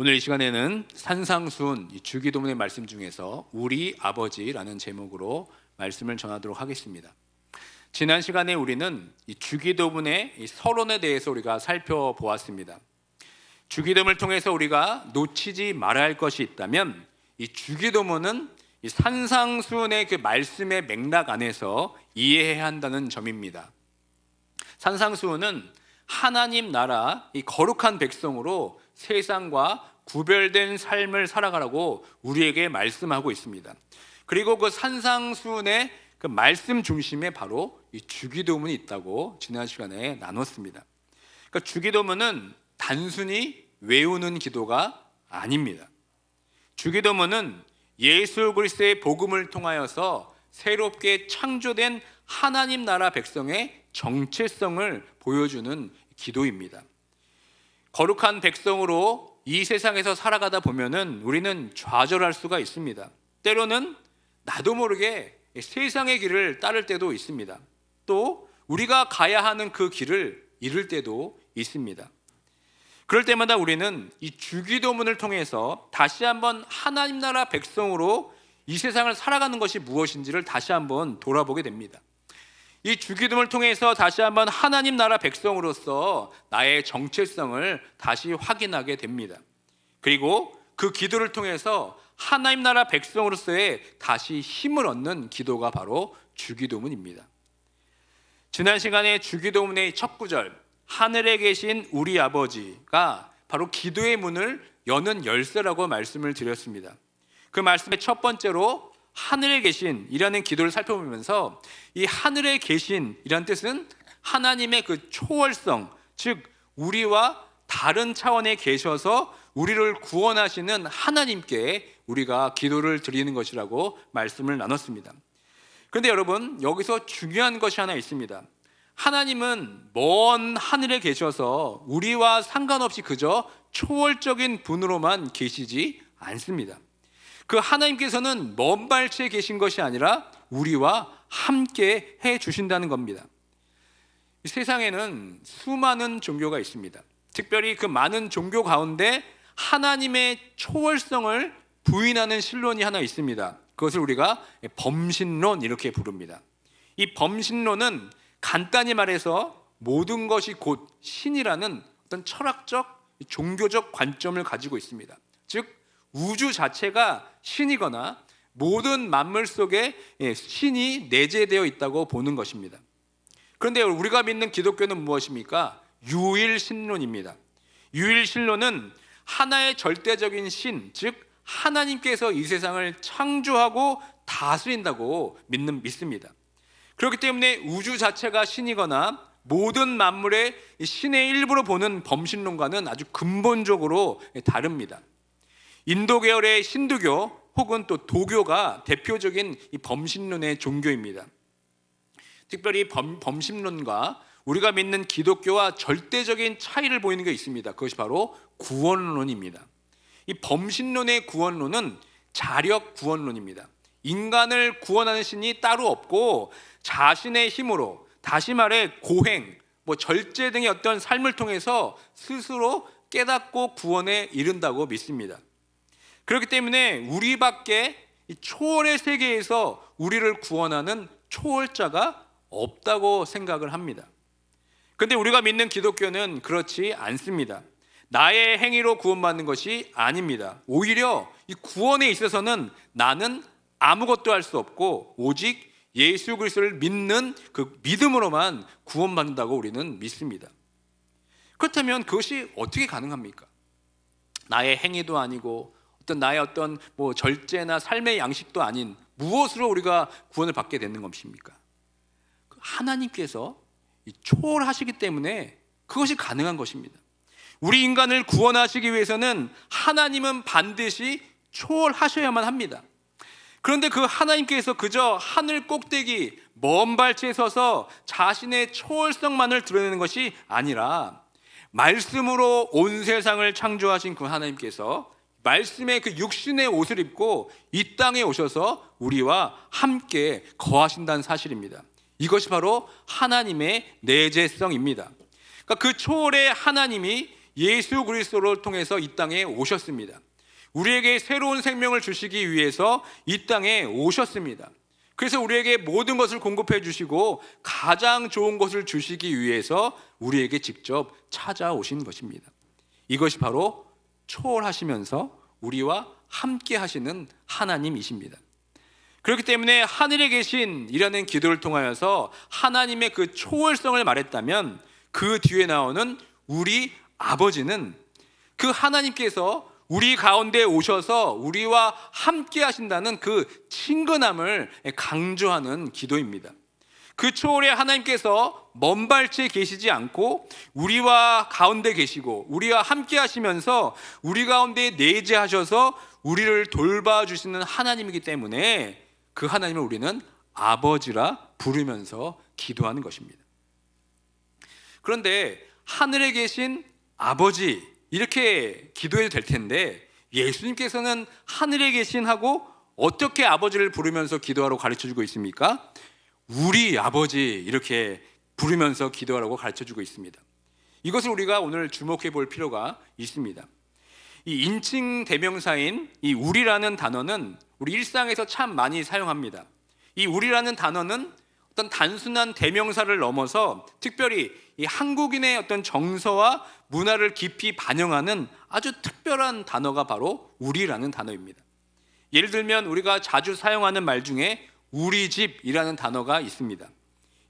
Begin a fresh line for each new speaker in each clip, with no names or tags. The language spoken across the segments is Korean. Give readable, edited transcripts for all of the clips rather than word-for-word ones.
오늘 이 시간에는 산상수훈 주기도문의 말씀 중에서 우리 아버지라는 제목으로 말씀을 전하도록 하겠습니다. 지난 시간에 우리는 이 주기도문의 서론에 대해서 우리가 살펴보았습니다. 주기도문을 통해서 우리가 놓치지 말아야 할 것이 있다면 이 주기도문은 이 산상수훈의 그 말씀의 맥락 안에서 이해해야 한다는 점입니다. 산상수훈은 하나님 나라 이 거룩한 백성으로 세상과 구별된 삶을 살아가라고 우리에게 말씀하고 있습니다. 그리고 그 산상수훈의 그 말씀 중심에 바로 이 주기도문이 있다고 지난 시간에 나눴습니다. 그러니까 주기도문은 단순히 외우는 기도가 아닙니다. 주기도문은 예수 그리스도의 복음을 통하여서 새롭게 창조된 하나님 나라 백성의 정체성을 보여주는 기도입니다. 거룩한 백성으로 이 세상에서 살아가다 보면은 우리는 좌절할 수가 있습니다. 때로는 나도 모르게 세상의 길을 따를 때도 있습니다. 또 우리가 가야 하는 그 길을 잃을 때도 있습니다. 그럴 때마다 우리는 이 주기도문을 통해서 다시 한번 하나님 나라 백성으로 이 세상을 살아가는 것이 무엇인지를 다시 한번 돌아보게 됩니다. 이 주기도문을 통해서 다시 한번 하나님 나라 백성으로서 나의 정체성을 다시 확인하게 됩니다. 그리고 그 기도를 통해서 하나님 나라 백성으로서의 다시 힘을 얻는 기도가 바로 주기도문입니다. 지난 시간에 주기도문의 첫 구절 하늘에 계신 우리 아버지가 바로 기도의 문을 여는 열쇠라고 말씀을 드렸습니다. 그 말씀의 첫 번째로 하늘에 계신 이라는 기도를 살펴보면서 이 하늘에 계신 이라는 뜻은 하나님의 그 초월성, 즉 우리와 다른 차원에 계셔서 우리를 구원하시는 하나님께 우리가 기도를 드리는 것이라고 말씀을 나눴습니다. 그런데 여러분, 여기서 중요한 것이 하나 있습니다. 하나님은 먼 하늘에 계셔서 우리와 상관없이 그저 초월적인 분으로만 계시지 않습니다. 그 하나님께서는 먼 발치에 계신 것이 아니라 우리와 함께 해 주신다는 겁니다. 이 세상에는 수많은 종교가 있습니다. 특별히 그 많은 종교 가운데 하나님의 초월성을 부인하는 신론이 하나 있습니다. 그것을 우리가 범신론 이렇게 부릅니다. 이 범신론은 간단히 말해서 모든 것이 곧 신이라는 어떤 철학적, 종교적 관점을 가지고 있습니다. 즉 우주 자체가 신이거나 모든 만물 속에 신이 내재되어 있다고 보는 것입니다. 그런데 우리가 믿는 기독교는 무엇입니까? 유일신론입니다. 유일신론은 하나의 절대적인 신, 즉 하나님께서 이 세상을 창조하고 다스린다고 믿습니다. 그렇기 때문에 우주 자체가 신이거나 모든 만물의 신의 일부로 보는 범신론과는 아주 근본적으로 다릅니다. 인도 계열의 힌두교 혹은 또 도교가 대표적인 이 범신론의 종교입니다. 특별히 범신론과 우리가 믿는 기독교와 절대적인 차이를 보이는 게 있습니다. 그것이 바로 구원론입니다. 이 범신론의 구원론은 자력 구원론입니다. 인간을 구원하는 신이 따로 없고 자신의 힘으로, 다시 말해 고행, 절제 등의 어떤 삶을 통해서 스스로 깨닫고 구원에 이른다고 믿습니다. 그렇기 때문에 우리밖에 이 초월의 세계에서 우리를 구원하는 초월자가 없다고 생각을 합니다. 그런데 우리가 믿는 기독교는 그렇지 않습니다. 나의 행위로 구원받는 것이 아닙니다. 오히려 이 구원에 있어서는 나는 아무것도 할 수 없고 오직 예수 그리스도를 믿는 그 믿음으로만 구원받는다고 우리는 믿습니다. 그렇다면 그것이 어떻게 가능합니까? 나의 행위도 아니고 나의 어떤 절제나 삶의 양식도 아닌 무엇으로 우리가 구원을 받게 되는 것입니까? 하나님께서 초월하시기 때문에 그것이 가능한 것입니다. 우리 인간을 구원하시기 위해서는 하나님은 반드시 초월하셔야만 합니다. 그런데 그 하나님께서 그저 하늘 꼭대기 먼 발치에 서서 자신의 초월성만을 드러내는 것이 아니라 말씀으로 온 세상을 창조하신 그 하나님께서 말씀의 그 육신의 옷을 입고 이 땅에 오셔서 우리와 함께 거하신다는 사실입니다. 이것이 바로 하나님의 내재성입니다. 그러니까 그 초월의 하나님이 예수 그리스도를 통해서 이 땅에 오셨습니다. 우리에게 새로운 생명을 주시기 위해서 이 땅에 오셨습니다. 그래서 우리에게 모든 것을 공급해 주시고 가장 좋은 것을 주시기 위해서 우리에게 직접 찾아오신 것입니다. 이것이 바로 초월하시면서 우리와 함께 하시는 하나님이십니다. 그렇기 때문에 하늘에 계신이라는 기도를 통하여서 하나님의 그 초월성을 말했다면 그 뒤에 나오는 우리 아버지는 그 하나님께서 우리 가운데 오셔서 우리와 함께 하신다는 그 친근함을 강조하는 기도입니다. 그 초월의 하나님께서 먼 발치에 계시지 않고 우리와 가운데 계시고 우리와 함께 하시면서 우리 가운데 내재하셔서 우리를 돌봐주시는 하나님이기 때문에 그 하나님을 우리는 아버지라 부르면서 기도하는 것입니다. 그런데 하늘에 계신 아버지 이렇게 기도해도 될 텐데 예수님께서는 하늘에 계신 하고 어떻게 아버지를 부르면서 기도하라고 가르쳐주고 있습니까? 우리 아버지 이렇게 부르면서 기도하라고 가르쳐주고 있습니다. 이것을 우리가 오늘 주목해 볼 필요가 있습니다. 이 인칭 대명사인 이 우리라는 단어는 우리 일상에서 참 많이 사용합니다. 이 우리라는 단어는 어떤 단순한 대명사를 넘어서 특별히 이 한국인의 어떤 정서와 문화를 깊이 반영하는 아주 특별한 단어가 바로 우리라는 단어입니다. 예를 들면 우리가 자주 사용하는 말 중에 우리 집이라는 단어가 있습니다.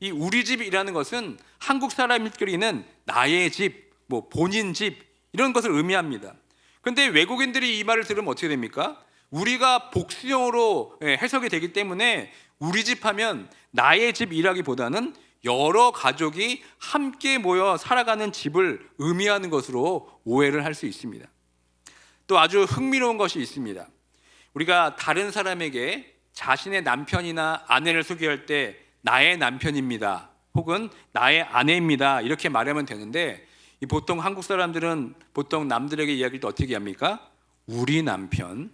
이 우리 집이라는 것은 한국 사람들끼리는 나의 집, 본인 집 이런 것을 의미합니다. 그런데 외국인들이 이 말을 들으면 어떻게 됩니까? 우리가 복수형으로 해석이 되기 때문에 우리 집 하면 나의 집이라기보다는 여러 가족이 함께 모여 살아가는 집을 의미하는 것으로 오해를 할 수 있습니다. 또 아주 흥미로운 것이 있습니다. 우리가 다른 사람에게 자신의 남편이나 아내를 소개할 때 나의 남편입니다 혹은 나의 아내입니다 이렇게 말하면 되는데 보통 한국 사람들은 보통 남들에게 이야기할 때 어떻게 합니까? 우리 남편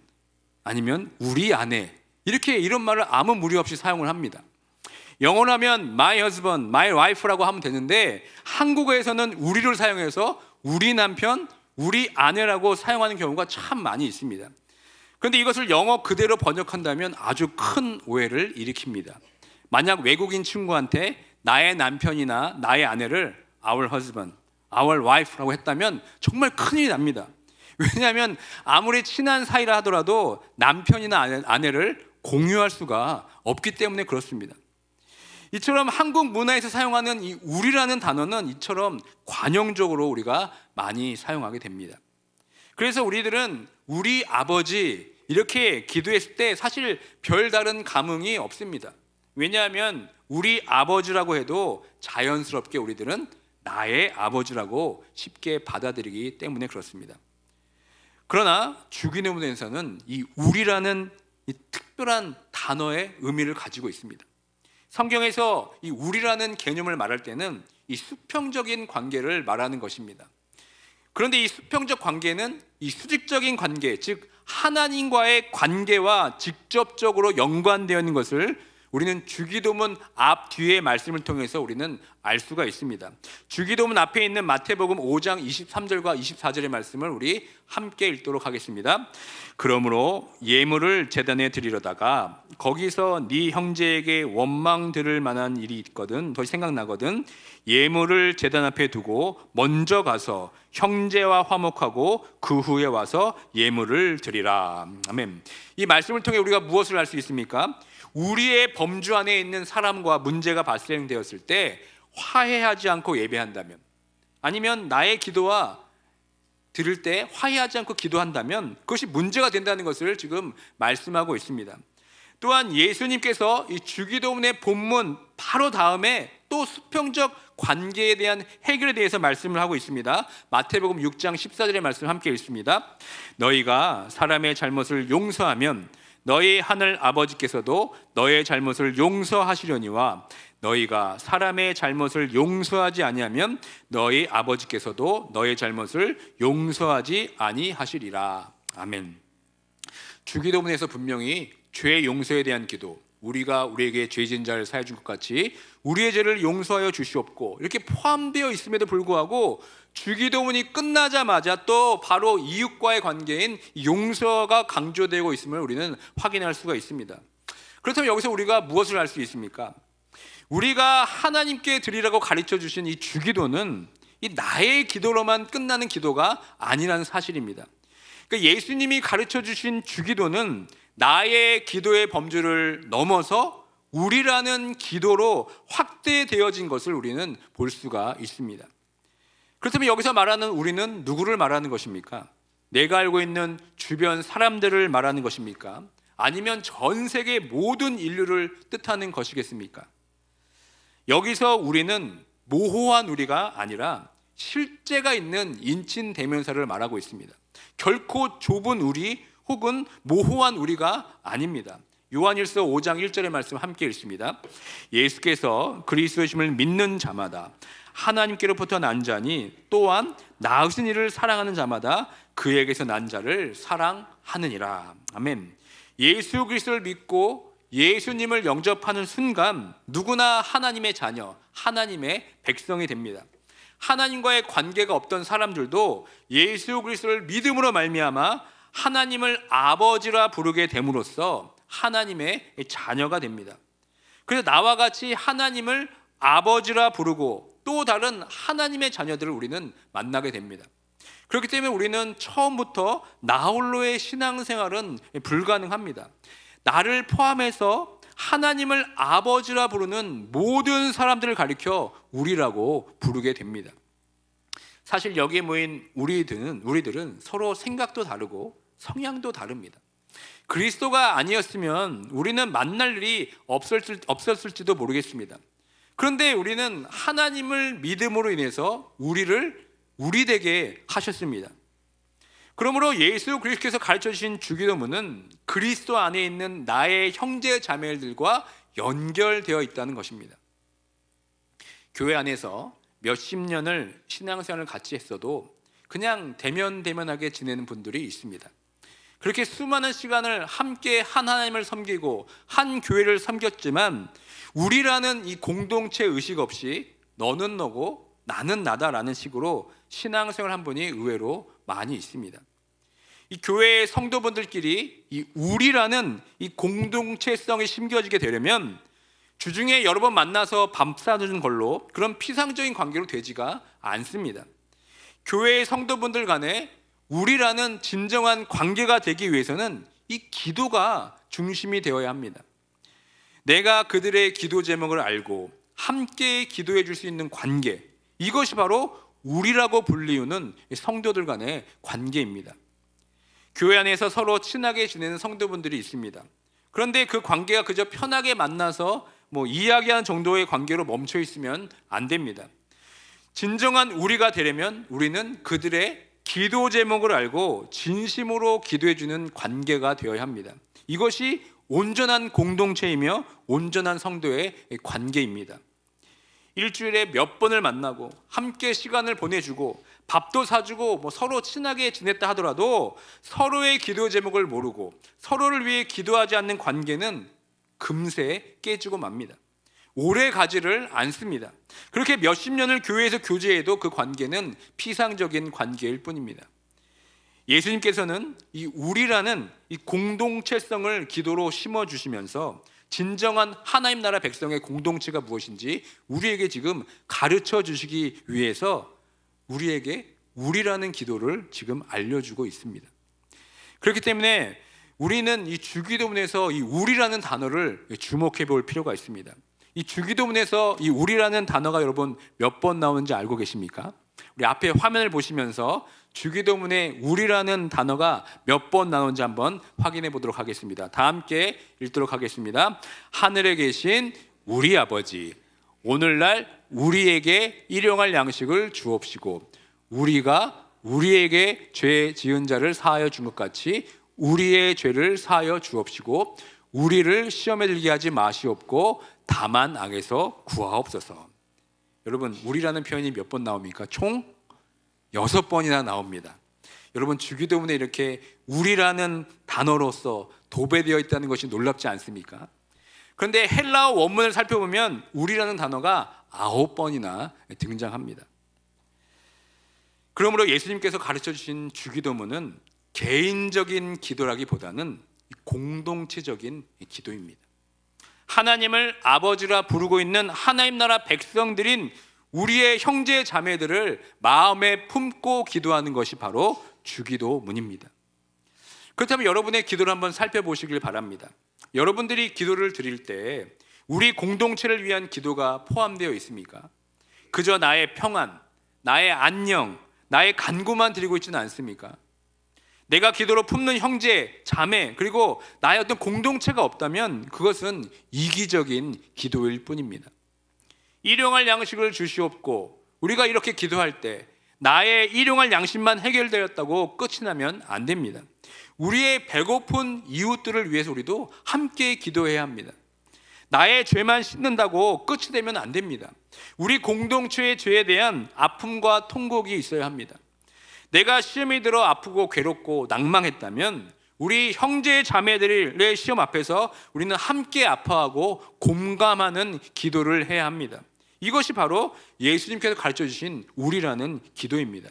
아니면 우리 아내 이런 말을 아무 무리 없이 사용을 합니다. 영어로 하면 my husband, my wife라고 하면 되는데 한국어에서는 우리를 사용해서 우리 남편, 우리 아내라고 사용하는 경우가 참 많이 있습니다. 그런데 이것을 영어 그대로 번역한다면 아주 큰 오해를 일으킵니다. 만약 외국인 친구한테 나의 남편이나 나의 아내를 our husband, our wife라고 했다면 정말 큰일이 납니다. 왜냐하면 아무리 친한 사이라 하더라도 남편이나 아내를 공유할 수가 없기 때문에 그렇습니다. 이처럼 한국 문화에서 사용하는 이 우리라는 단어는 이처럼 관용적으로 우리가 많이 사용하게 됩니다. 그래서 우리들은 우리 아버지 이렇게 기도했을 때 사실 별다른 감흥이 없습니다. 왜냐하면 우리 아버지라고 해도 자연스럽게 우리들은 나의 아버지라고 쉽게 받아들이기 때문에 그렇습니다. 그러나 주기도문에서는 이 우리라는 이 특별한 단어의 의미를 가지고 있습니다. 성경에서 이 우리라는 개념을 말할 때는 이 수평적인 관계를 말하는 것입니다. 그런데 이 수평적 관계는 이 수직적인 관계, 즉 하나님과의 관계와 직접적으로 연관되어 있는 것을 우리는 주기도문 앞 뒤의 말씀을 통해서 우리는 알 수가 있습니다. 주기도문 앞에 있는 마태복음 5장 23절과 24절의 말씀을 우리 함께 읽도록 하겠습니다. 그러므로 예물을 제단에 드리려다가 거기서 네 형제에게 원망 들을 만한 일이 있거든 더 생각나거든 예물을 제단 앞에 두고 먼저 가서 형제와 화목하고 그 후에 와서 예물을 드리라. 아멘. 이 말씀을 통해 우리가 무엇을 알 수 있습니까? 우리의 범주 안에 있는 사람과 문제가 발생되었을 때 화해하지 않고 예배한다면, 아니면 나의 기도와 들을 때 화해하지 않고 기도한다면 그것이 문제가 된다는 것을 지금 말씀하고 있습니다. 또한 예수님께서 이 주기도문의 본문 바로 다음에 또 수평적 관계에 대한 해결에 대해서 말씀을 하고 있습니다. 마태복음 6장 14절의 말씀 함께 읽습니다. 너희가 사람의 잘못을 용서하면 너희 하늘 아버지께서도 너의 잘못을 용서하시려니와 너희가 사람의 잘못을 용서하지 아니하면 너희 아버지께서도 너의 잘못을 용서하지 아니하시리라. 아멘. 주기도문에서 분명히 죄 용서에 대한 기도, 우리가 우리에게 죄 지은 자를 사해 준 것 같이 우리의 죄를 용서하여 주시옵고, 이렇게 포함되어 있음에도 불구하고 주기도문이 끝나자마자 또 바로 이웃과의 관계인 용서가 강조되고 있음을 우리는 확인할 수가 있습니다. 그렇다면 여기서 우리가 무엇을 알 수 있습니까? 우리가 하나님께 드리라고 가르쳐 주신 이 주기도는 이 나의 기도로만 끝나는 기도가 아니라는 사실입니다. 그러니까 예수님이 가르쳐 주신 주기도는 나의 기도의 범주를 넘어서 우리라는 기도로 확대되어진 것을 우리는 볼 수가 있습니다. 그렇다면 여기서 말하는 우리는 누구를 말하는 것입니까? 내가 알고 있는 주변 사람들을 말하는 것입니까? 아니면 전 세계 모든 인류를 뜻하는 것이겠습니까? 여기서 우리는 모호한 우리가 아니라 실제가 있는 인친 대명사를 말하고 있습니다. 결코 좁은 우리 혹은 모호한 우리가 아닙니다. 요한일서 5장 1절의 말씀 함께 읽습니다. 예수께서 그리스도이심을 믿는 자마다 하나님께로부터 난 자니 또한 낳으신 이를 사랑하는 자마다 그에게서 난 자를 사랑하느니라. 아멘. 예수 그리스도를 믿고 예수님을 영접하는 순간 누구나 하나님의 자녀, 하나님의 백성이 됩니다. 하나님과의 관계가 없던 사람들도 예수 그리스도를 믿음으로 말미암아 하나님을 아버지라 부르게 됨으로써 하나님의 자녀가 됩니다. 그래서 나와 같이 하나님을 아버지라 부르고 또 다른 하나님의 자녀들을 우리는 만나게 됩니다. 그렇기 때문에 우리는 처음부터 나 홀로의 신앙생활은 불가능합니다. 나를 포함해서 하나님을 아버지라 부르는 모든 사람들을 가리켜 우리라고 부르게 됩니다. 사실 여기에 모인 우리들은 서로 생각도 다르고 성향도 다릅니다. 그리스도가 아니었으면 우리는 만날 일이 없었을지도 모르겠습니다. 그런데 우리는 하나님을 믿음으로 인해서 우리를 우리 되게 하셨습니다. 그러므로 예수 그리스도께서 가르쳐 주신 주기도문은 그리스도 안에 있는 나의 형제 자매들과 연결되어 있다는 것입니다. 교회 안에서 몇십 년을 신앙생활을 같이 했어도 그냥 대면대면하게 지내는 분들이 있습니다. 그렇게 수많은 시간을 함께 한 하나님을 섬기고 한 교회를 섬겼지만 우리라는 이 공동체 의식 없이 너는 너고 나는 나다라는 식으로 신앙생활 한 분이 의외로 많이 있습니다. 이 교회의 성도분들끼리 이 우리라는 이 공동체성이 심겨지게 되려면 주중에 여러 번 만나서 밥 사주는 걸로 그런 피상적인 관계로 되지가 않습니다. 교회의 성도분들 간에 우리라는 진정한 관계가 되기 위해서는 이 기도가 중심이 되어야 합니다. 내가 그들의 기도 제목을 알고 함께 기도해 줄 수 있는 관계, 이것이 바로 우리라고 불리우는 성도들 간의 관계입니다. 교회 안에서 서로 친하게 지내는 성도분들이 있습니다. 그런데 그 관계가 그저 편하게 만나서 이야기하는 정도의 관계로 멈춰 있으면 안 됩니다. 진정한 우리가 되려면 우리는 그들의 기도 제목을 알고 진심으로 기도해 주는 관계가 되어야 합니다. 이것이 온전한 공동체이며 온전한 성도의 관계입니다. 일주일에 몇 번을 만나고 함께 시간을 보내주고 밥도 사주고 서로 친하게 지냈다 하더라도 서로의 기도 제목을 모르고 서로를 위해 기도하지 않는 관계는 금세 깨지고 맙니다. 오래 가지를 않습니다. 그렇게 몇십 년을 교회에서 교제해도 그 관계는 피상적인 관계일 뿐입니다. 예수님께서는 이 우리라는 이 공동체성을 기도로 심어주시면서 진정한 하나님 나라 백성의 공동체가 무엇인지 우리에게 지금 가르쳐 주시기 위해서 우리에게 우리라는 기도를 지금 알려주고 있습니다. 그렇기 때문에 우리는 이 주기도문에서 이 우리라는 단어를 주목해 볼 필요가 있습니다. 이 주기도문에서 이 우리라는 단어가 여러분 몇 번 나오는지 알고 계십니까? 우리 앞에 화면을 보시면서 주기도문에 우리라는 단어가 몇 번 나오는지 한번 확인해 보도록 하겠습니다. 다 함께 읽도록 하겠습니다. 하늘에 계신 우리 아버지, 오늘날 우리에게 일용할 양식을 주옵시고 우리가 우리에게 죄 지은 자를 사하여 준 것 같이 우리의 죄를 사하여 주옵시고 우리를 시험에 들게 하지 마시옵고 다만 악에서 구하옵소서. 여러분, 우리라는 표현이 몇 번 나옵니까? 총 6번이나 나옵니다. 여러분, 주기도문에 이렇게 우리라는 단어로서 도배되어 있다는 것이 놀랍지 않습니까? 그런데 헬라어 원문을 살펴보면 우리라는 단어가 9번이나 등장합니다. 그러므로 예수님께서 가르쳐 주신 주기도문은 개인적인 기도라기보다는 공동체적인 기도입니다. 하나님을 아버지라 부르고 있는 하나님 나라 백성들인 우리의 형제 자매들을 마음에 품고 기도하는 것이 바로 주기도문입니다. 그렇다면 여러분의 기도를 한번 살펴보시길 바랍니다. 여러분들이 기도를 드릴 때 우리 공동체를 위한 기도가 포함되어 있습니까? 그저 나의 평안, 나의 안녕, 나의 간구만 드리고 있지는 않습니까? 내가 기도로 품는 형제, 자매, 그리고 나의 어떤 공동체가 없다면 그것은 이기적인 기도일 뿐입니다. 일용할 양식을 주시옵고, 우리가 이렇게 기도할 때 나의 일용할 양식만 해결되었다고 끝이 나면 안 됩니다. 우리의 배고픈 이웃들을 위해서 우리도 함께 기도해야 합니다. 나의 죄만 씻는다고 끝이 되면 안 됩니다. 우리 공동체의 죄에 대한 아픔과 통곡이 있어야 합니다. 내가 시험이 들어 아프고 괴롭고 낭망했다면 우리 형제 자매들의 시험 앞에서 우리는 함께 아파하고 공감하는 기도를 해야 합니다. 이것이 바로 예수님께서 가르쳐 주신 우리라는 기도입니다.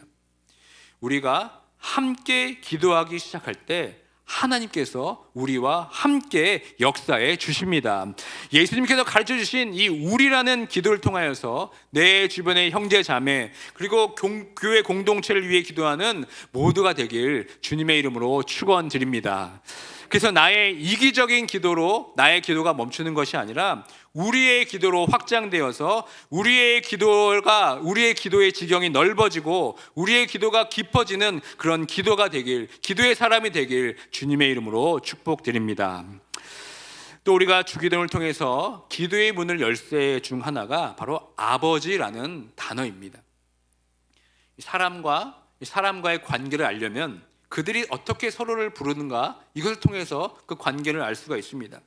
우리가 함께 기도하기 시작할 때 하나님께서 우리와 함께 역사해 주십니다. 예수님께서 가르쳐 주신 이 우리라는 기도를 통하여서 내 주변의 형제 자매 그리고 교회 공동체를 위해 기도하는 모두가 되길 주님의 이름으로 축원드립니다. 그래서 나의 이기적인 기도로 나의 기도가 멈추는 것이 아니라 우리의 기도로 확장되어서 우리의 기도의 지경이 넓어지고 우리의 기도가 깊어지는 그런 기도가 되길, 기도의 사람이 되길 주님의 이름으로 축복드립니다. 또 우리가 주기도를 통해서 기도의 문을 열쇠 중 하나가 바로 아버지라는 단어입니다. 사람과의 관계를 알려면 그들이 어떻게 서로를 부르는가, 이것을 통해서 그 관계를 알 수가 있습니다.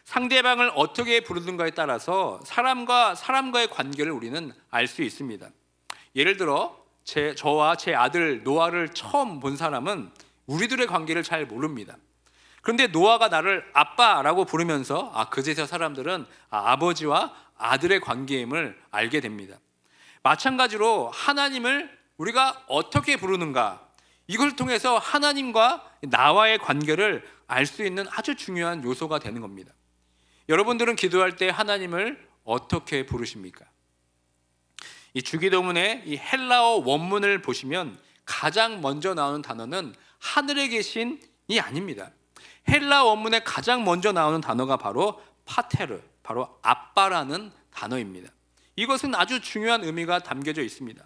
상대방을 어떻게 부르는가에 따라서 사람과의 관계를 우리는 알 수 있습니다. 예를 들어 저와 제 아들 노아를 처음 본 사람은 우리들의 관계를 잘 모릅니다. 그런데 노아가 나를 아빠라고 부르면서 그제서 사람들은 아버지와 아들의 관계임을 알게 됩니다. 마찬가지로 하나님을 우리가 어떻게 부르는가, 이걸 통해서 하나님과 나와의 관계를 알 수 있는 아주 중요한 요소가 되는 겁니다. 여러분들은 기도할 때 하나님을 어떻게 부르십니까? 이 주기도문의 이 헬라어 원문을 보시면 가장 먼저 나오는 단어는 하늘에 계신이 아닙니다. 헬라어 원문에 가장 먼저 나오는 단어가 바로 파테르, 바로 아빠라는 단어입니다. 이것은 아주 중요한 의미가 담겨져 있습니다.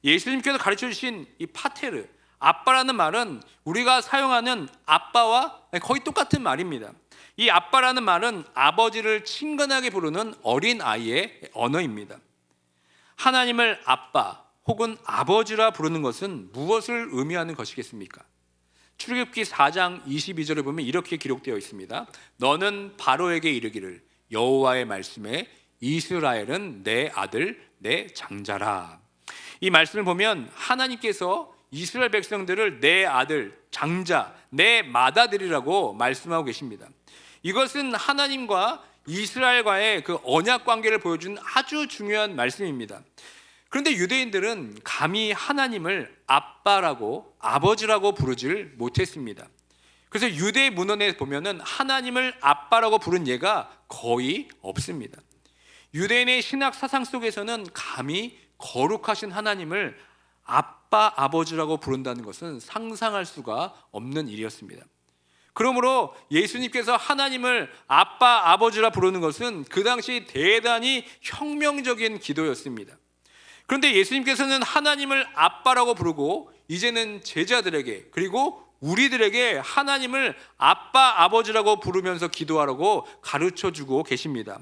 예수님께서 가르쳐 주신 이 파테르, 아빠라는 말은 우리가 사용하는 아빠와 거의 똑같은 말입니다. 이 아빠라는 말은 아버지를 친근하게 부르는 어린 아이의 언어입니다. 하나님을 아빠 혹은 아버지라 부르는 것은 무엇을 의미하는 것이겠습니까? 출애굽기 4장 22절에 보면 이렇게 기록되어 있습니다. 너는 바로에게 이르기를 여호와의 말씀에 이스라엘은 내 아들 내 장자라. 이 말씀을 보면 하나님께서 이스라엘 백성들을 내 아들, 장자, 내 맏아들이라고 말씀하고 계십니다. 이것은 하나님과 이스라엘과의 그 언약 관계를 보여주는 아주 중요한 말씀입니다. 그런데 유대인들은 감히 하나님을 아빠라고, 아버지라고 부르질 못했습니다. 그래서 유대 문헌에 보면은 하나님을 아빠라고 부른 예가 거의 없습니다. 유대인의 신학 사상 속에서는 감히 거룩하신 하나님을 아빠, 아버지라고 부른다는 것은 상상할 수가 없는 일이었습니다. 그러므로 예수님께서 하나님을 아빠, 아버지라 부르는 것은 그 당시 대단히 혁명적인 기도였습니다. 그런데 예수님께서는 하나님을 아빠라고 부르고 이제는 제자들에게 그리고 우리들에게 하나님을 아빠, 아버지라고 부르면서 기도하라고 가르쳐주고 계십니다.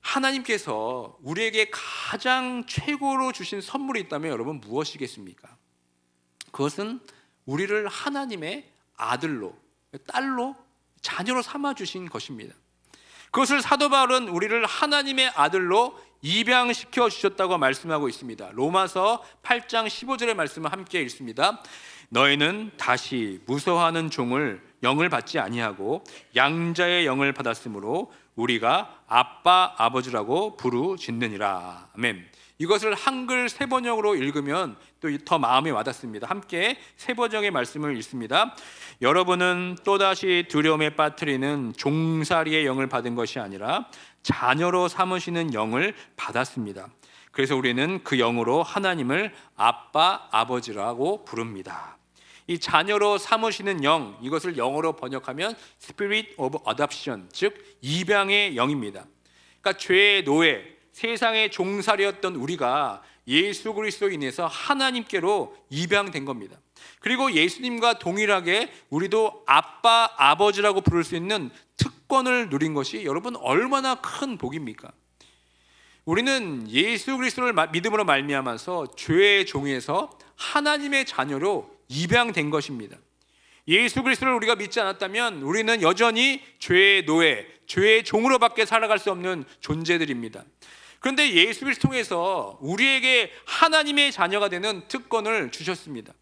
하나님께서 우리에게 가장 최고로 주신 선물이 있다면 여러분 무엇이겠습니까? 그것은 우리를 하나님의 아들로, 딸로, 자녀로 삼아주신 것입니다. 그것을 사도 바울은 우리를 하나님의 아들로 입양시켜 주셨다고 말씀하고 있습니다. 로마서 8장 15절의 말씀을 함께 읽습니다. 너희는 다시 무서워하는 영을 받지 아니하고 양자의 영을 받았으므로 우리가 아빠 아버지라고 부르짖느니라. 아멘. 이것을 한글 세번역으로 읽으면 또 더 마음에 와닿습니다. 함께 세번역의 말씀을 읽습니다. 여러분은 또다시 두려움에 빠뜨리는 종살이의 영을 받은 것이 아니라 자녀로 삼으시는 영을 받았습니다. 그래서 우리는 그 영으로 하나님을 아빠 아버지라고 부릅니다. 이 자녀로 삼으시는 영, 이것을 영어로 번역하면 Spirit of Adoption, 즉 입양의 영입니다. 그러니까 죄의 노예, 세상의 종살이였던 우리가 예수 그리스도로 인해서 하나님께로 입양된 겁니다. 그리고 예수님과 동일하게 우리도 아빠, 아버지라고 부를 수 있는 특권을 누린 것이 여러분 얼마나 큰 복입니까? 우리는 예수 그리스도를 믿음으로 말미암아서 죄의 종에서 하나님의 자녀로 입양된 것입니다. 예수 그리스도를 우리가 믿지 않았다면 우리는 여전히 죄의 노예, 죄의 종으로밖에 살아갈 수 없는 존재들입니다. 그런데 예수 그리스도를 통해서 우리에게 하나님의 자녀가 되는 특권을 주셨습니다.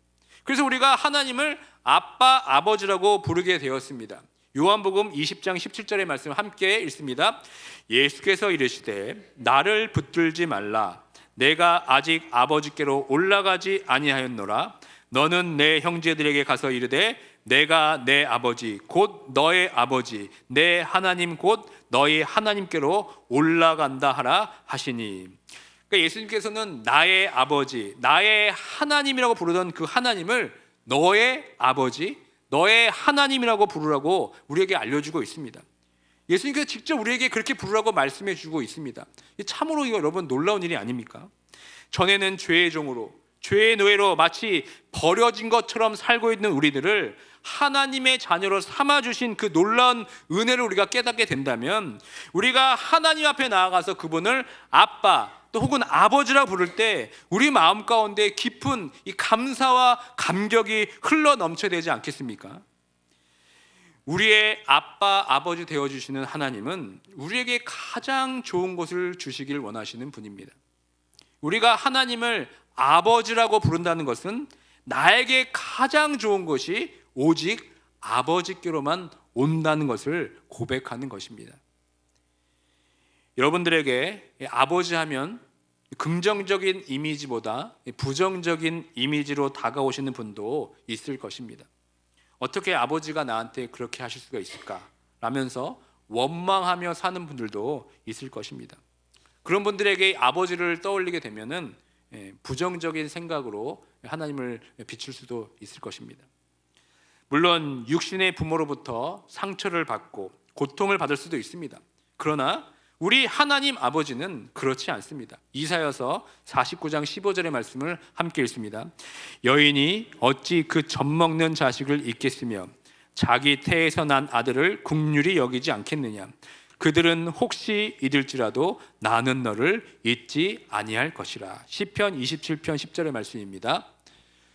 그래서 우리가 하나님을 아빠, 아버지라고 부르게 되었습니다. 요한복음 20장 17절의 말씀 함께 읽습니다. 예수께서 이르시되 나를 붙들지 말라. 내가 아직 아버지께로 올라가지 아니하였노라. 너는 내 형제들에게 가서 이르되 내가 내 아버지 곧 너의 아버지 내 하나님 곧 너희 하나님께로 올라간다 하라 하시니. 그러니까 예수님께서는 나의 아버지, 나의 하나님이라고 부르던 그 하나님을 너의 아버지, 너의 하나님이라고 부르라고 우리에게 알려주고 있습니다. 예수님께서 직접 우리에게 그렇게 부르라고 말씀해 주고 있습니다. 참으로 이거 여러분 놀라운 일이 아닙니까? 전에는 죄의 종으로, 죄의 노예로 마치 버려진 것처럼 살고 있는 우리들을 하나님의 자녀로 삼아주신 그 놀라운 은혜를 우리가 깨닫게 된다면 우리가 하나님 앞에 나아가서 그분을 아빠 또 혹은 아버지라 부를 때 우리 마음 가운데 깊은 이 감사와 감격이 흘러 넘쳐야 되지 않겠습니까? 우리의 아빠 아버지 되어주시는 하나님은 우리에게 가장 좋은 것을 주시길 원하시는 분입니다. 우리가 하나님을 아버지라고 부른다는 것은 나에게 가장 좋은 것이 오직 아버지께로만 온다는 것을 고백하는 것입니다. 여러분들에게 아버지 하면 긍정적인 이미지보다 부정적인 이미지로 다가오시는 분도 있을 것입니다. 어떻게 아버지가 나한테 그렇게 하실 수가 있을까? 라면서 원망하며 사는 분들도 있을 것입니다. 그런 분들에게 아버지를 떠올리게 되면은 부정적인 생각으로 하나님을 비출 수도 있을 것입니다. 물론 육신의 부모로부터 상처를 받고 고통을 받을 수도 있습니다. 그러나 우리 하나님 아버지는 그렇지 않습니다. 이사야서 49장 15절의 말씀을 함께 읽습니다. 여인이 어찌 그 젖먹는 자식을 잊겠으며 자기 태에서 난 아들을 긍휼히 여기지 않겠느냐. 그들은 혹시 잊을지라도 나는 너를 잊지 아니할 것이라. 시편 27편 10절의 말씀입니다.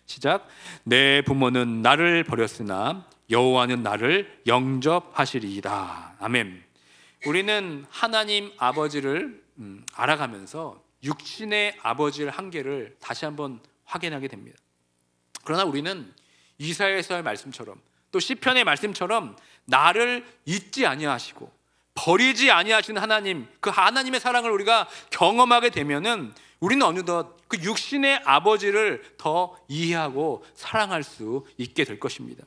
시작. 내 부모는 나를 버렸으나 여호와는 나를 영접하시리이다. 아멘. 우리는 하나님 아버지를 알아가면서 육신의 아버지의 한계를 다시 한번 확인하게 됩니다. 그러나 우리는 이사야서의 말씀처럼 또 시편의 말씀처럼 나를 잊지 아니하시고 버리지 아니하시는 하나님, 그 하나님의 사랑을 우리가 경험하게 되면은 우리는 어느덧 그 육신의 아버지를 더 이해하고 사랑할 수 있게 될 것입니다.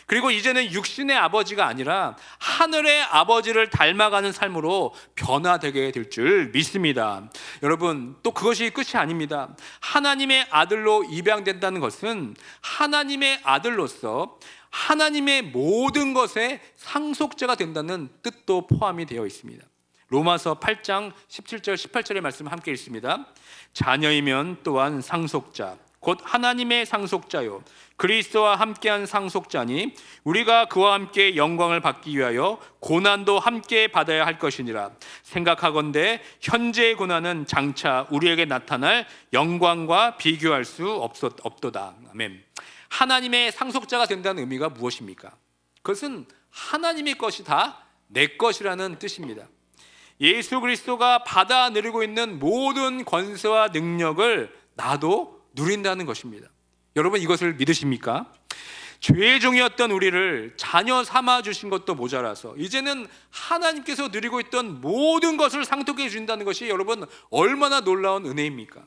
그리고 이제는 육신의 아버지가 아니라 하늘의 아버지를 닮아가는 삶으로 변화되게 될 줄 믿습니다. 여러분, 또 그것이 끝이 아닙니다. 하나님의 아들로 입양된다는 것은 하나님의 아들로서 하나님의 모든 것의 상속자가 된다는 뜻도 포함이 되어 있습니다. 로마서 8장 17절 18절의 말씀 함께 읽습니다. 자녀이면 또한 상속자 곧 하나님의 상속자요 그리스도와 함께한 상속자니 우리가 그와 함께 영광을 받기 위하여 고난도 함께 받아야 할 것이니라. 생각하건대 현재의 고난은 장차 우리에게 나타날 영광과 비교할 수 없도다. 아멘. 하나님의 상속자가 된다는 의미가 무엇입니까? 그것은 하나님의 것이 다 내 것이라는 뜻입니다. 예수 그리스도가 받아 누리고 있는 모든 권세와 능력을 나도 누린다는 것입니다. 여러분, 이것을 믿으십니까? 죄의 종이었던 우리를 자녀 삼아 주신 것도 모자라서 이제는 하나님께서 누리고 있던 모든 것을 상속해 주신다는 것이 여러분 얼마나 놀라운 은혜입니까?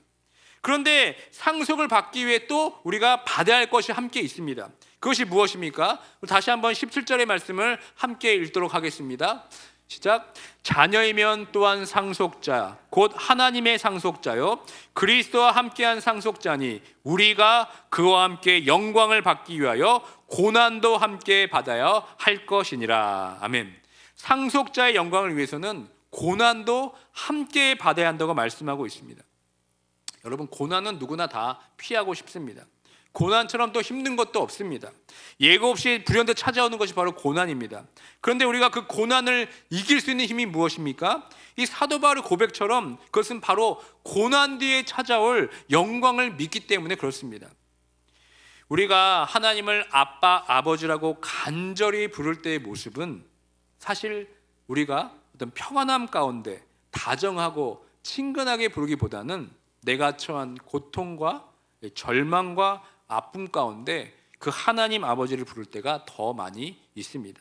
그런데 상속을 받기 위해 또 우리가 받아야 할 것이 함께 있습니다. 그것이 무엇입니까? 다시 한번 17절의 말씀을 함께 읽도록 하겠습니다. 시작. 자녀이면 또한 상속자 곧 하나님의 상속자요 그리스도와 함께한 상속자니 우리가 그와 함께 영광을 받기 위하여 고난도 함께 받아야 할 것이니라. 아멘. 상속자의 영광을 위해서는 고난도 함께 받아야 한다고 말씀하고 있습니다. 여러분, 고난은 누구나 다 피하고 싶습니다. 고난처럼 또 힘든 것도 없습니다. 예고 없이 불현듯 찾아오는 것이 바로 고난입니다. 그런데 우리가 그 고난을 이길 수 있는 힘이 무엇입니까? 이 사도 바울의 고백처럼 그것은 바로 고난 뒤에 찾아올 영광을 믿기 때문에 그렇습니다. 우리가 하나님을 아빠, 아버지라고 간절히 부를 때의 모습은 사실 우리가 어떤 평안함 가운데 다정하고 친근하게 부르기보다는 내가 처한 고통과 절망과 아픔 가운데 그 하나님 아버지를 부를 때가 더 많이 있습니다.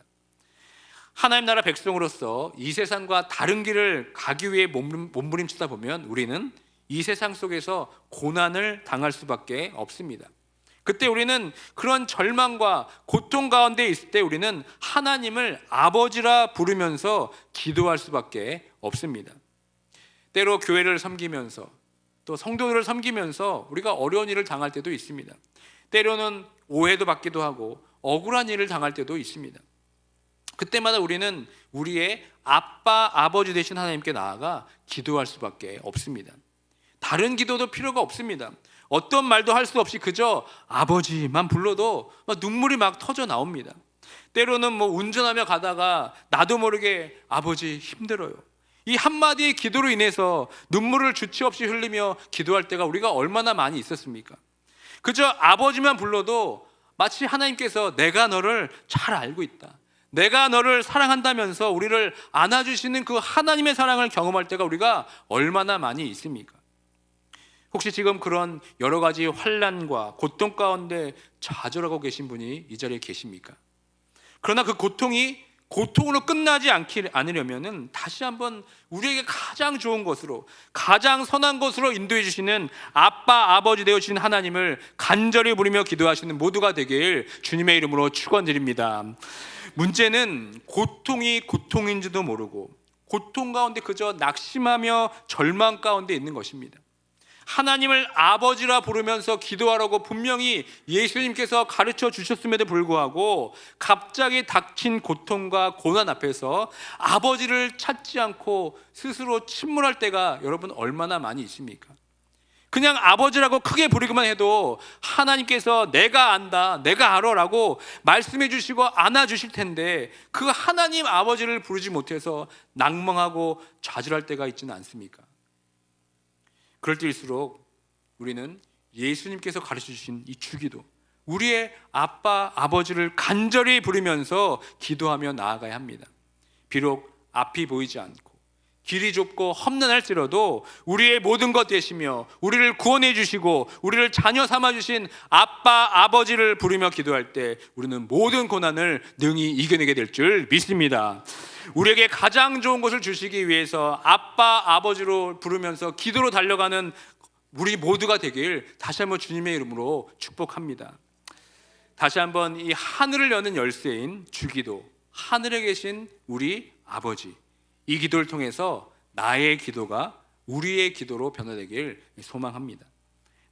하나님 나라 백성으로서 이 세상과 다른 길을 가기 위해 몸부림치다 보면 우리는 이 세상 속에서 고난을 당할 수밖에 없습니다. 그때 우리는 그런 절망과 고통 가운데 있을 때 우리는 하나님을 아버지라 부르면서 기도할 수밖에 없습니다. 때로 교회를 섬기면서 또 성도들을 섬기면서 우리가 어려운 일을 당할 때도 있습니다. 때로는 오해도 받기도 하고 억울한 일을 당할 때도 있습니다. 그때마다 우리는 우리의 아빠, 아버지 되신 하나님께 나아가 기도할 수밖에 없습니다. 다른 기도도 필요가 없습니다. 어떤 말도 할 수 없이 그저 아버지만 불러도 눈물이 막 터져 나옵니다. 때로는 운전하며 가다가 나도 모르게 아버지 힘들어요. 이 한마디의 기도로 인해서 눈물을 주체 없이 흘리며 기도할 때가 우리가 얼마나 많이 있었습니까? 그저 아버지만 불러도 마치 하나님께서 내가 너를 잘 알고 있다, 내가 너를 사랑한다면서 우리를 안아주시는 그 하나님의 사랑을 경험할 때가 우리가 얼마나 많이 있습니까? 혹시 지금 그런 여러 가지 환난과 고통 가운데 좌절하고 계신 분이 이 자리에 계십니까? 그러나 그 고통이 고통으로 끝나지 않으려면 다시 한번 우리에게 가장 좋은 것으로, 가장 선한 것으로 인도해 주시는 아빠, 아버지 되어주신 하나님을 간절히 부르며 기도하시는 모두가 되길 주님의 이름으로 축원드립니다. 문제는 고통이 고통인지도 모르고 고통 가운데 그저 낙심하며 절망 가운데 있는 것입니다. 하나님을 아버지라 부르면서 기도하라고 분명히 예수님께서 가르쳐 주셨음에도 불구하고 갑자기 닥친 고통과 고난 앞에서 아버지를 찾지 않고 스스로 침몰할 때가 여러분 얼마나 많이 있습니까? 그냥 아버지라고 크게 부르기만 해도 하나님께서 내가 안다, 내가 알아 라고 말씀해 주시고 안아주실 텐데 그 하나님 아버지를 부르지 못해서 낭망하고 좌절할 때가 있지는 않습니까? 그럴 때일수록 우리는 예수님께서 가르쳐 주신 이 주기도, 우리의 아빠, 아버지를 간절히 부르면서 기도하며 나아가야 합니다. 비록 앞이 보이지 않고 길이 좁고 험난할지라도 우리의 모든 것 되시며 우리를 구원해 주시고 우리를 자녀 삼아 주신 아빠, 아버지를 부르며 기도할 때 우리는 모든 고난을 능히 이겨내게 될 줄 믿습니다. 우리에게 가장 좋은 것을 주시기 위해서 아빠, 아버지로 부르면서 기도로 달려가는 우리 모두가 되길 다시 한번 주님의 이름으로 축복합니다. 다시 한번 이 하늘을 여는 열쇠인 주기도, 하늘에 계신 우리 아버지, 이 기도를 통해서 나의 기도가 우리의 기도로 변화되길 소망합니다.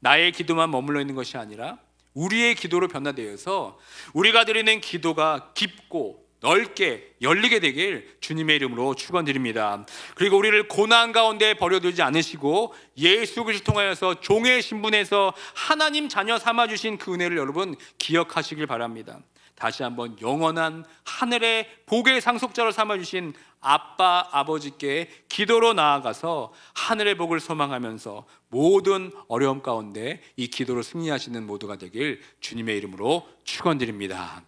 나의 기도만 머물러 있는 것이 아니라 우리의 기도로 변화되어서 우리가 드리는 기도가 깊고 넓게 열리게 되길 주님의 이름으로 축원드립니다. 그리고 우리를 고난 가운데 버려두지 않으시고 예수 그리스도를 통하여서 종의 신분에서 하나님 자녀 삼아주신 그 은혜를 여러분 기억하시길 바랍니다. 다시 한번 영원한 하늘의 복의 상속자로 삼아주신 아빠, 아버지께 기도로 나아가서 하늘의 복을 소망하면서 모든 어려움 가운데 이 기도로 승리하시는 모두가 되길 주님의 이름으로 축원드립니다.